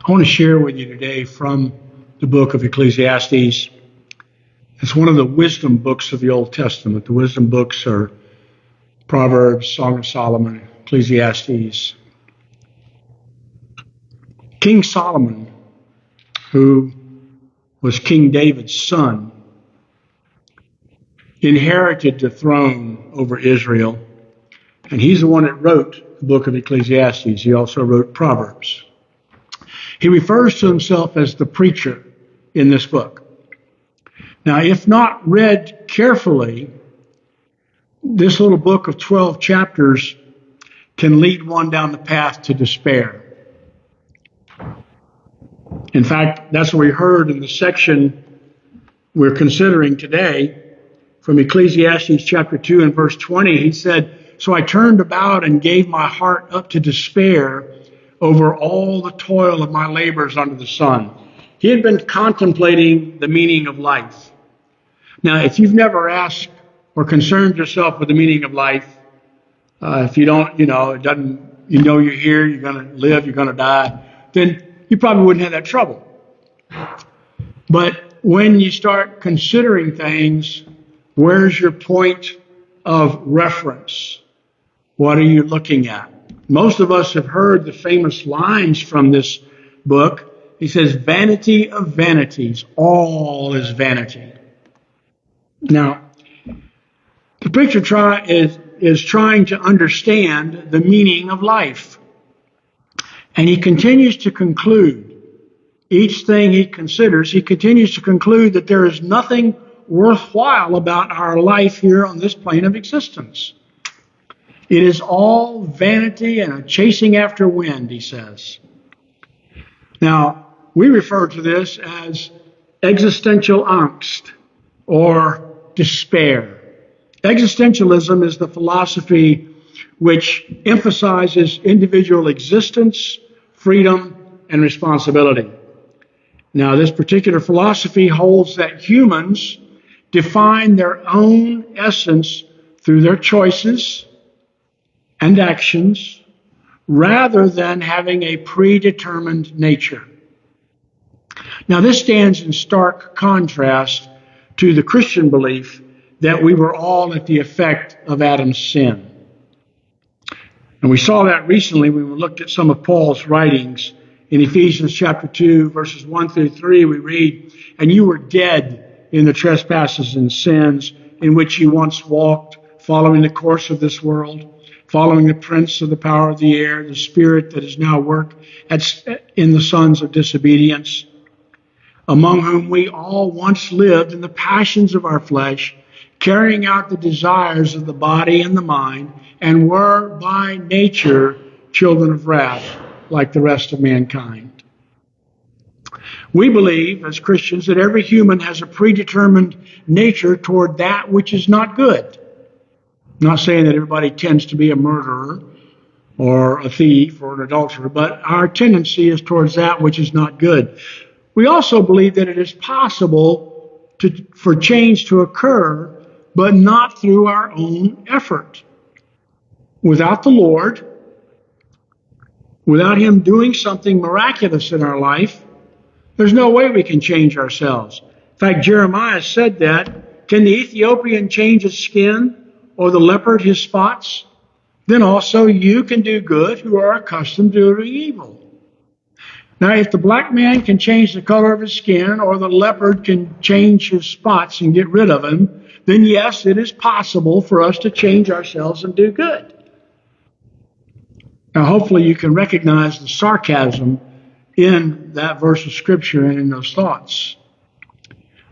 I want to share with you today from the book of Ecclesiastes. It's one of the wisdom books of the Old Testament. The wisdom books are Proverbs, Song of Solomon, Ecclesiastes. King Solomon, who was King David's son, inherited the throne over Israel, and he's the one that wrote the book of Ecclesiastes. He also wrote Proverbs. He refers to himself as the preacher in this book. Now, if not read carefully, this little book of 12 chapters can lead one down the path to despair. In fact, that's what we heard in the section we're considering today from Ecclesiastes chapter 2 and verse 20. He said, "So I turned about and gave my heart up to despair over all the toil of my labors under the sun." He had been contemplating the meaning of life. Now, if you've never asked or concerned yourself with the meaning of life, if you don't, you're here, you're going to live, you're going to die, then you probably wouldn't have that trouble. But when you start considering things, where's your point of reference? What are you looking at? Most of us have heard the famous lines from this book. He says, "Vanity of vanities, all is vanity." Now, the preacher is trying to understand the meaning of life. And he continues to conclude, each thing he considers, he continues to conclude that there is nothing worthwhile about our life here on this plane of existence. It is all vanity and a chasing after wind, he says. Now, we refer to this as existential angst or despair. Existentialism is the philosophy which emphasizes individual existence, freedom, and responsibility. Now, this particular philosophy holds that humans define their own essence through their choices and actions rather than having a predetermined nature. Now, this stands in stark contrast to the Christian belief that we were all at the effect of Adam's sin. And we saw that recently when we looked at some of Paul's writings. In Ephesians chapter 2, verses 1 through 3, we read, "And you were dead in the trespasses and sins in which you once walked, following the course of this world, following the prince of the power of the air, the spirit that is now work in the sons of disobedience, among whom we all once lived in the passions of our flesh, carrying out the desires of the body and the mind, and were by nature children of wrath, like the rest of mankind." We believe as Christians that every human has a predetermined nature toward that which is not good. I'm not saying that everybody tends to be a murderer or a thief or an adulterer, but our tendency is towards that which is not good. We also believe that it is possible for change to occur, but not through our own effort. Without the Lord, without Him doing something miraculous in our life, there's no way we can change ourselves. In fact, Jeremiah said that, "Can the Ethiopian change his skin or the leopard his spots? Then also you can do good who are accustomed to doing evil." Now, if the black man can change the color of his skin or the leopard can change his spots and get rid of him, then yes, it is possible for us to change ourselves and do good. Now, hopefully you can recognize the sarcasm in that verse of Scripture and in those thoughts.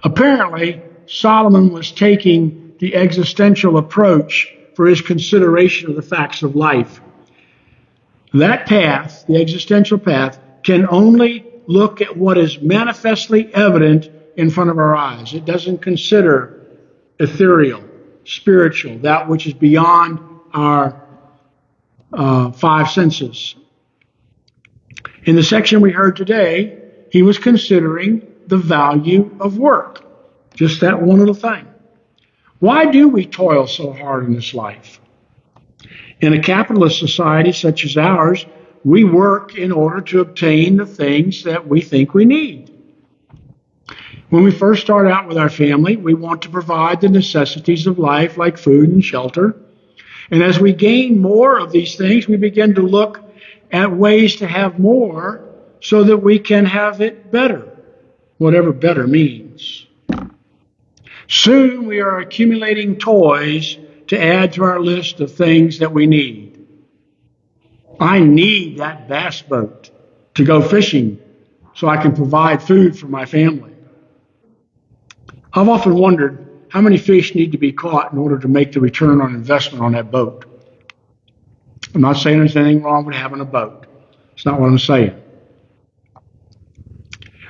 Apparently, Solomon was taking the existential approach for his consideration of the facts of life. That path, the existential path, can only look at what is manifestly evident in front of our eyes. It doesn't consider ethereal, spiritual, that which is beyond our five senses. In the section we heard today, he was considering the value of work. Just that one little thing. Why do we toil so hard in this life? In a capitalist society such as ours, we work in order to obtain the things that we think we need. When we first start out with our family, we want to provide the necessities of life like food and shelter. And as we gain more of these things, we begin to look at ways to have more so that we can have it better, whatever better means. Soon we are accumulating toys to add to our list of things that we need. I need that bass boat to go fishing so I can provide food for my family. I've often wondered how many fish need to be caught in order to make the return on investment on that boat. I'm not saying there's anything wrong with having a boat. It's not what I'm saying.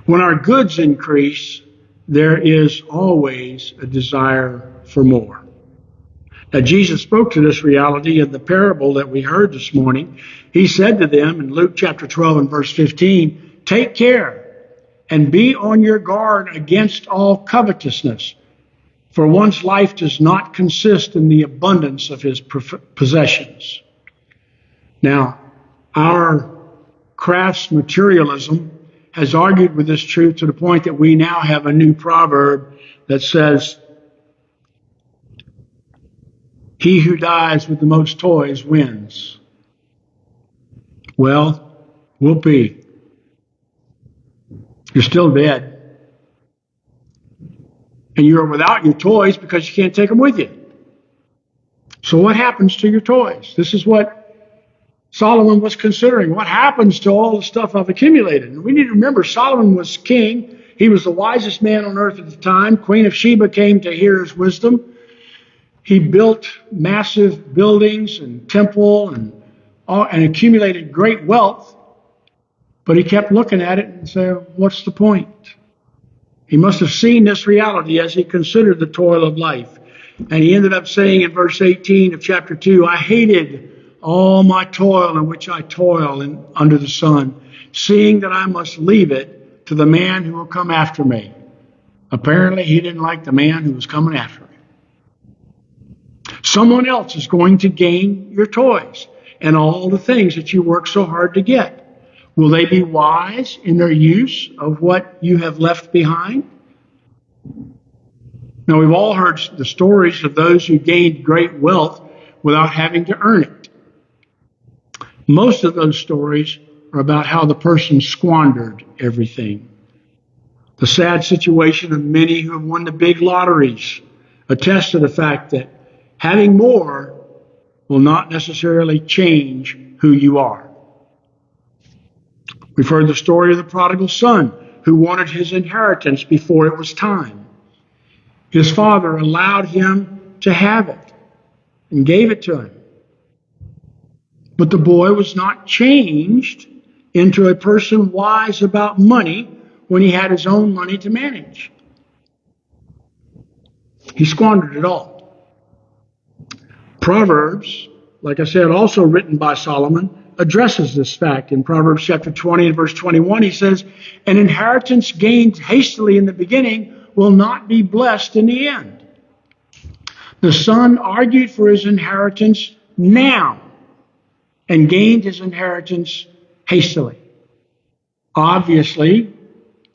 When our goods increase, there is always a desire for more. Now, Jesus spoke to this reality in the parable that we heard this morning. He said to them in Luke chapter 12 and verse 15, "Take care and be on your guard against all covetousness, for one's life does not consist in the abundance of his possessions." Now, our crafts materialism has argued with this truth to the point that we now have a new proverb that says, "He who dies with the most toys wins." Well, whoopee. You're still dead. And you're without your toys because you can't take them with you. So what happens to your toys? This is what Solomon was considering. What happens to all the stuff I've accumulated? And we need to remember Solomon was king. He was the wisest man on earth at the time. Queen of Sheba came to hear his wisdom. He built massive buildings and temple and accumulated great wealth. But he kept looking at it and said, what's the point? He must have seen this reality as he considered the toil of life. And he ended up saying in verse 18 of chapter 2, "I hated all my toil in which I toil under the sun, seeing that I must leave it to the man who will come after me." Apparently, he didn't like the man who was coming after him. Someone else is going to gain your toys and all the things that you work so hard to get. Will they be wise in their use of what you have left behind? Now, we've all heard the stories of those who gained great wealth without having to earn it. Most of those stories are about how the person squandered everything. The sad situation of many who have won the big lotteries attests to the fact that having more will not necessarily change who you are. We've heard the story of the prodigal son who wanted his inheritance before it was time. His father allowed him to have it and gave it to him. But the boy was not changed into a person wise about money when he had his own money to manage. He squandered it all. Proverbs, like I said, also written by Solomon, addresses this fact. In Proverbs chapter 20 and verse 21, he says, "An inheritance gained hastily in the beginning will not be blessed in the end." The son argued for his inheritance now and gained his inheritance hastily. Obviously,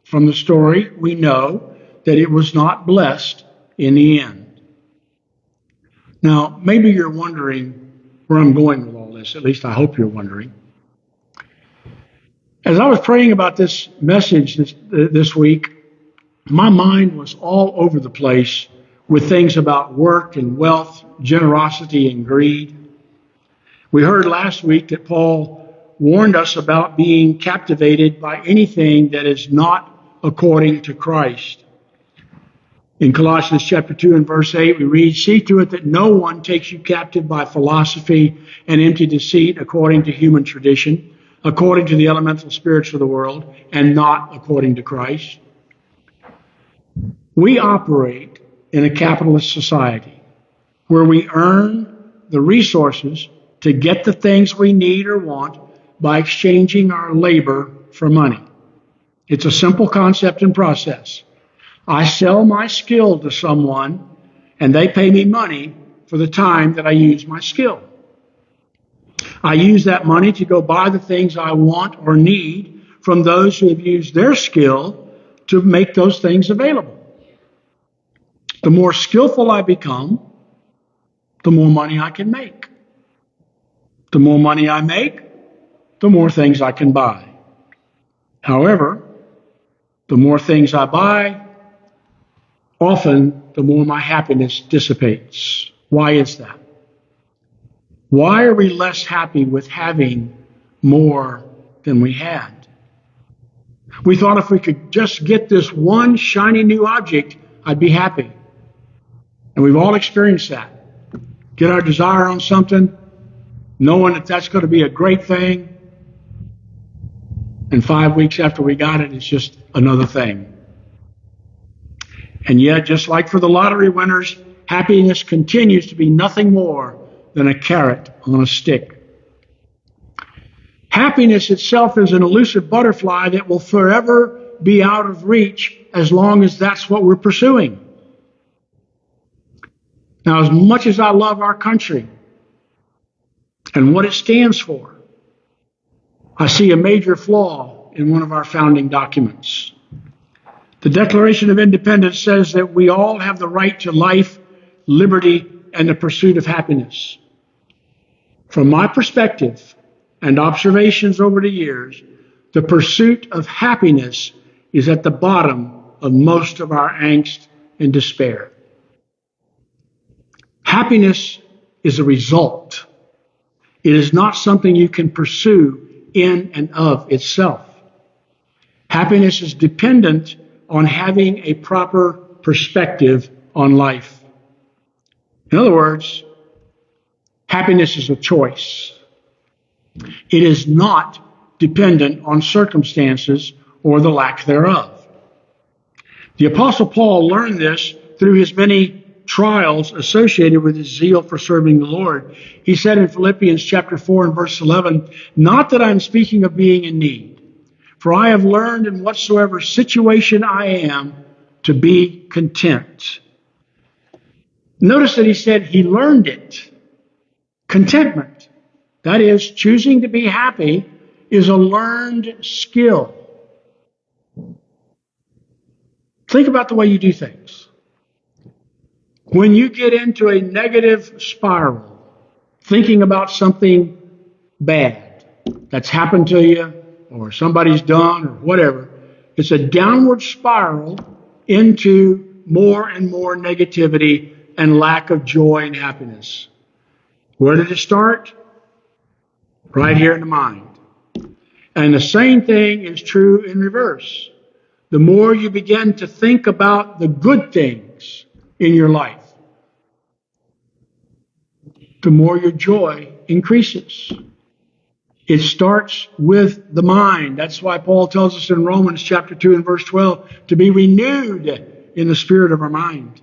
from the story, we know that it was not blessed in the end. Now, maybe you're wondering where I'm going with all this. At least I hope you're wondering. As I was praying about this message this week, my mind was all over the place with things about work and wealth, generosity and greed. We heard last week that Paul warned us about being captivated by anything that is not according to Christ. In Colossians chapter 2 and verse 8, we read, "See to it that no one takes you captive by philosophy and empty deceit according to human tradition, according to the elemental spirits of the world, and not according to Christ." We operate in a capitalist society where we earn the resources to get the things we need or want by exchanging our labor for money. It's a simple concept and process. I sell my skill to someone, and they pay me money for the time that I use my skill. I use that money to go buy the things I want or need from those who have used their skill to make those things available. The more skillful I become, the more money I can make. The more money I make, the more things I can buy. However, the more things I buy, often the more my happiness dissipates. Why is that? Why are we less happy with having more than we had? We thought if we could just get this one shiny new object, I'd be happy. And we've all experienced that. Get our desire on something, knowing that that's going to be a great thing. And 5 weeks after we got it, it's just another thing. And yet, just like for the lottery winners, happiness continues to be nothing more than a carrot on a stick. Happiness itself is an elusive butterfly that will forever be out of reach as long as that's what we're pursuing. Now, as much as I love our country and what it stands for, I see a major flaw in one of our founding documents. The Declaration of Independence says that we all have the right to life, liberty, and the pursuit of happiness. From my perspective and observations over the years, the pursuit of happiness is at the bottom of most of our angst and despair. Happiness is a result. It is not something you can pursue in and of itself. Happiness is dependent on having a proper perspective on life. In other words, happiness is a choice. It is not dependent on circumstances or the lack thereof. The Apostle Paul learned this through his many trials associated with his zeal for serving the Lord. He said in Philippians chapter 4 and verse 11, "Not that I'm speaking of being in need, for I have learned in whatsoever situation I am to be content." Notice that he said he learned it. Contentment, that is, choosing to be happy, is a learned skill. Think about the way you do things. When you get into a negative spiral, thinking about something bad that's happened to you or somebody's done or whatever, it's a downward spiral into more and more negativity and lack of joy and happiness. Where did it start? Right here in the mind. And the same thing is true in reverse. The more you begin to think about the good things in your life, the more your joy increases. It starts with the mind. That's why Paul tells us in Romans chapter 2 and verse 12 to be renewed in the spirit of our mind.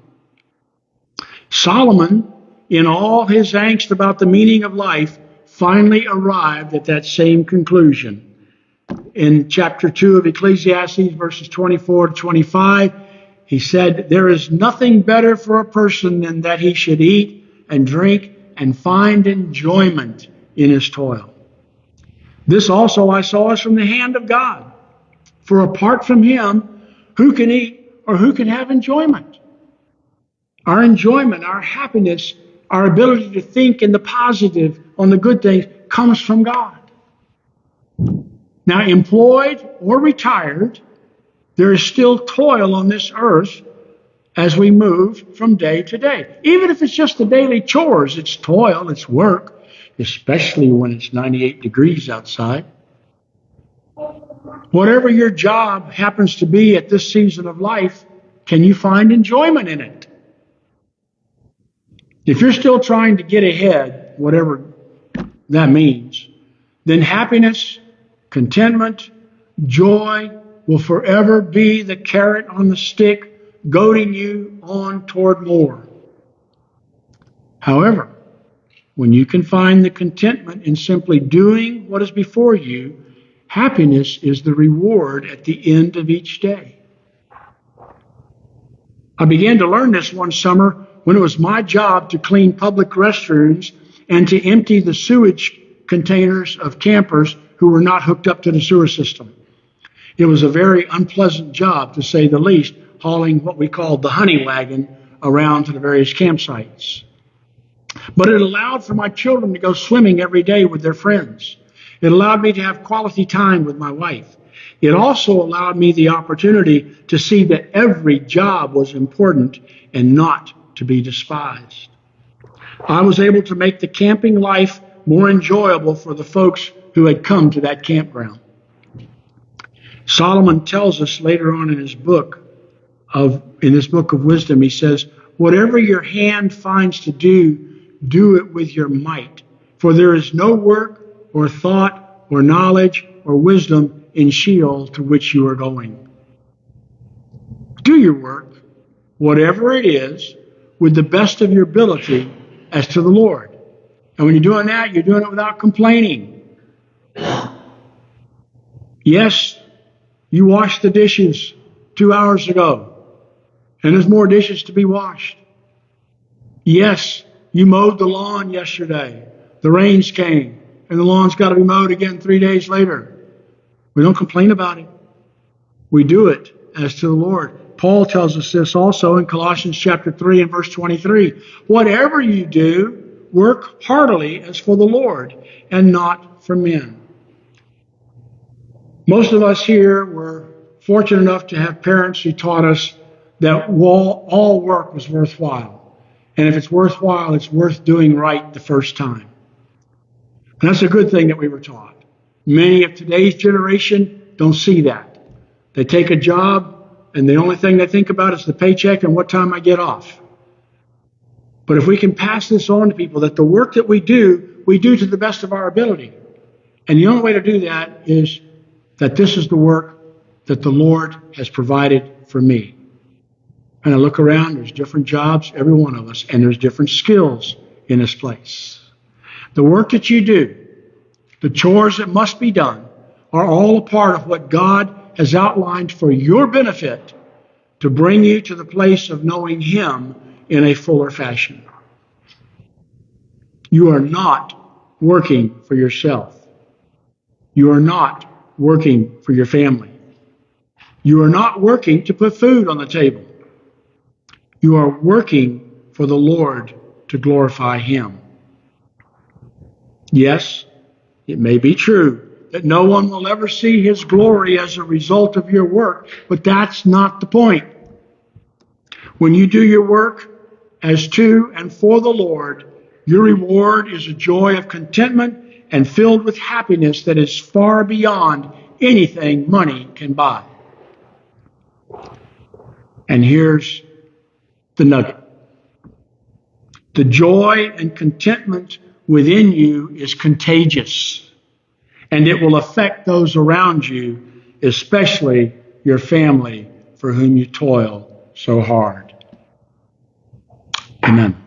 Solomon, in all his angst about the meaning of life, finally arrived at that same conclusion. In chapter 2 of Ecclesiastes, verses 24 to 25, he said, "There is nothing better for a person than that he should eat and drink and find enjoyment in his toil. This also I saw is from the hand of God. For apart from him, who can eat or who can have enjoyment?" Our enjoyment, our happiness, our ability to think in the positive, on the good things, comes from God. Now, employed or retired, there is still toil on this earth as we move from day to day. Even if it's just the daily chores, it's toil, it's work, especially when it's 98 degrees outside. Whatever your job happens to be at this season of life, can you find enjoyment in it? If you're still trying to get ahead, whatever that means, then happiness, contentment, joy will forever be the carrot on the stick, goading you on toward more. However, when you can find the contentment in simply doing what is before you, happiness is the reward at the end of each day. I began to learn this one summer when it was my job to clean public restrooms and to empty the sewage containers of campers who were not hooked up to the sewer system. It was a very unpleasant job, to say the least, hauling what we called the honey wagon around to the various campsites. But it allowed for my children to go swimming every day with their friends. It allowed me to have quality time with my wife. It also allowed me the opportunity to see that every job was important and not to be despised. I was able to make the camping life more enjoyable for the folks who had come to that campground. Solomon tells us later on in this book of wisdom, he says, "Whatever your hand finds to do, do it with your might. For there is no work or thought or knowledge or wisdom in Sheol to which you are going." Do your work, whatever it is, with the best of your ability as to the Lord. And when you're doing that, you're doing it without complaining. Yes, you washed the dishes 2 hours ago, and there's more dishes to be washed. Yes, you mowed the lawn yesterday. The rains came, and the lawn's got to be mowed again 3 days later. We don't complain about it. We do it as to the Lord. Paul tells us this also in Colossians chapter 3 and verse 23. Whatever you do, work heartily as for the Lord and not for men. Most of us here were fortunate enough to have parents who taught us that all work was worthwhile. And if it's worthwhile, it's worth doing right the first time. And that's a good thing that we were taught. Many of today's generation don't see that. They take a job, and the only thing they think about is the paycheck and what time I get off. But if we can pass this on to people, that the work that we do to the best of our ability. And the only way to do that is that this is the work that the Lord has provided for me. And I look around, there's different jobs, every one of us, and there's different skills in this place. The work that you do, the chores that must be done, are all a part of what God has outlined for your benefit to bring you to the place of knowing Him in a fuller fashion. You are not working for yourself. You are not working for your family. You are not working to put food on the table. You are working for the Lord to glorify Him. Yes, it may be true that no one will ever see His glory as a result of your work, but that's not the point. When you do your work as to and for the Lord, your reward is a joy of contentment and filled with happiness that is far beyond anything money can buy. And here's the nugget. The joy and contentment within you is contagious, and it will affect those around you, especially your family for whom you toil so hard. Amen.